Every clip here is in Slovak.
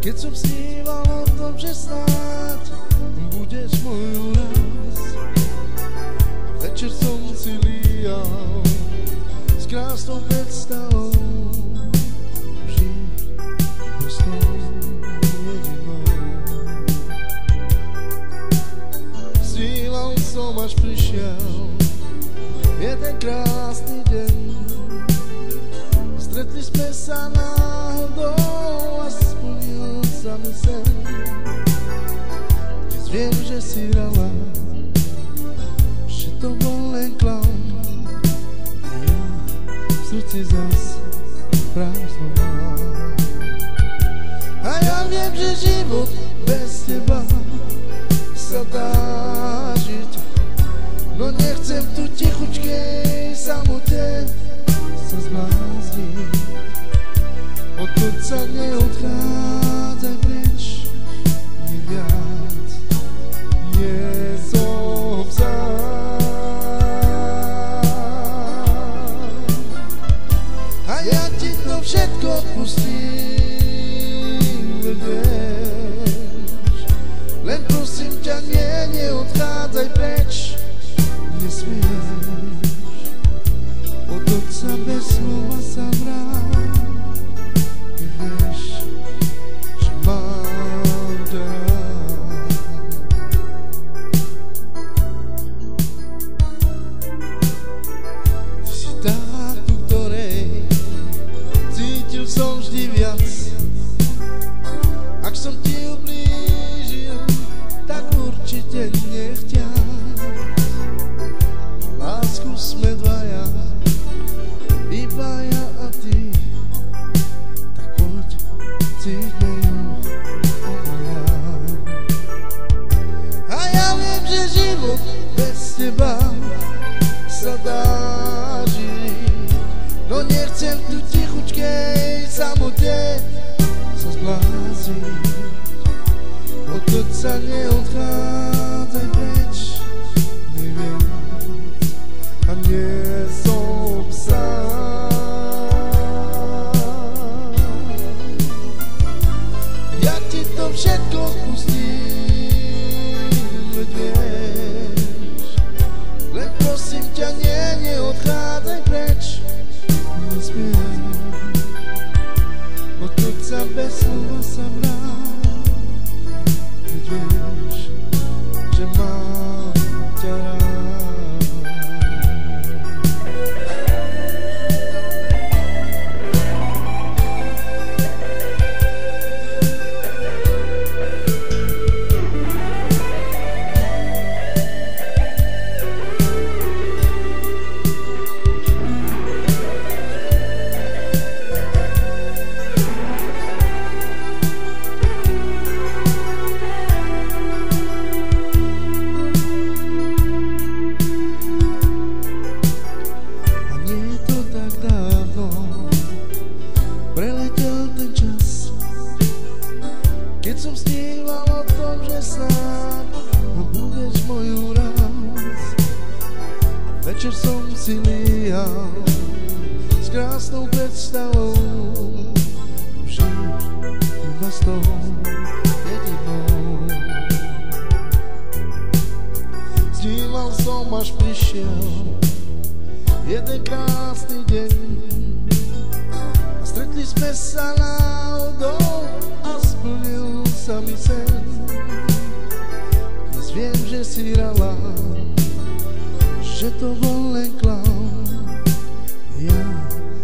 Keď som sníval o tom, že snáď budeš môj úraz, a večer som si líjal s krásnou predstavou žiť s tou jedinou. Sníval som, až prišiel jeden krásny deň. Stretli sme sa náhodou a splnil sa mi sen. Dnes viem, že si hrala, že to bol len klaun, a ja v srdci zas prázdno mám. A ja viem, že život bez teba sa dá žiť, no nechcem tu tichučkej samote sa zblázniť. Odkud sa neodchádzaj preč, nie viac, nie som sám. A ja ti to všetko pustím, vieš, len prosím ťa, neodchádzaj preč, nesmieš. Odkud sa bez slova sa vrát, vieš, že mám ťa rád. Ty si tá, ku ktorej cítil som vždy viac. Ak som ti ublížil, tak určite nechťať. Lásku sme dvaja, iba ja a ty, tak poď, cítme ju obaja. A ja viem, že život bez teba sa dá žiť, no nechcem tu tichučkej samote sa zbláziť. Odkud sa neodchádzaj preč, nie viac, a nie som sám. Ja ti to všetko pustím, veď vieš, len prosím ťa, neodchádzaj preč, nesmieš. Odkud sa bez slova sa vrát, veď vieš, že mám ťa rád. Keď som sníval o tom, že snáď budeš môj úraz, večer som si líjal s krásnou predstavou žiť iba s tou jedinou. Sníval som, až prišiel jeden krásny deň a stretli sme sa náhodou a splnil sa mi sen. Dnes viem, že si hrala, že to bol len klaun, ja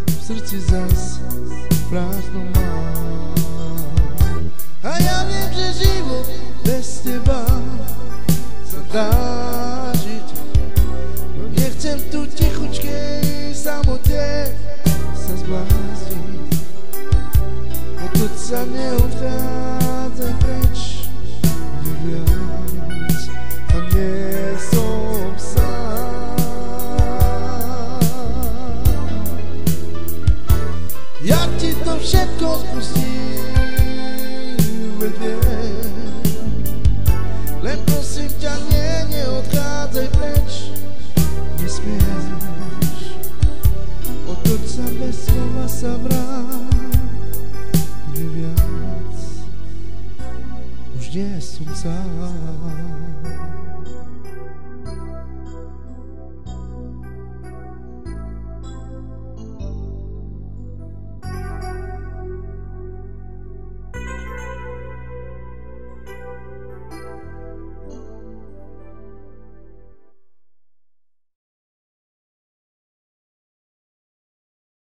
v srdci zas prázdno mám. A ja viem, že život bez teba sa dá žiť, no nechcem tu tichučkej samote sa zblázniť. Odkud sa neodchádzaj preč, nie viac, a nie som sám. Ja ti to všetko spustím, veď vieš, len prosím ťa, neodchádzaj preč, nesmieš. Odkud sa bez slova sa vrát, nie viac, nie som sám.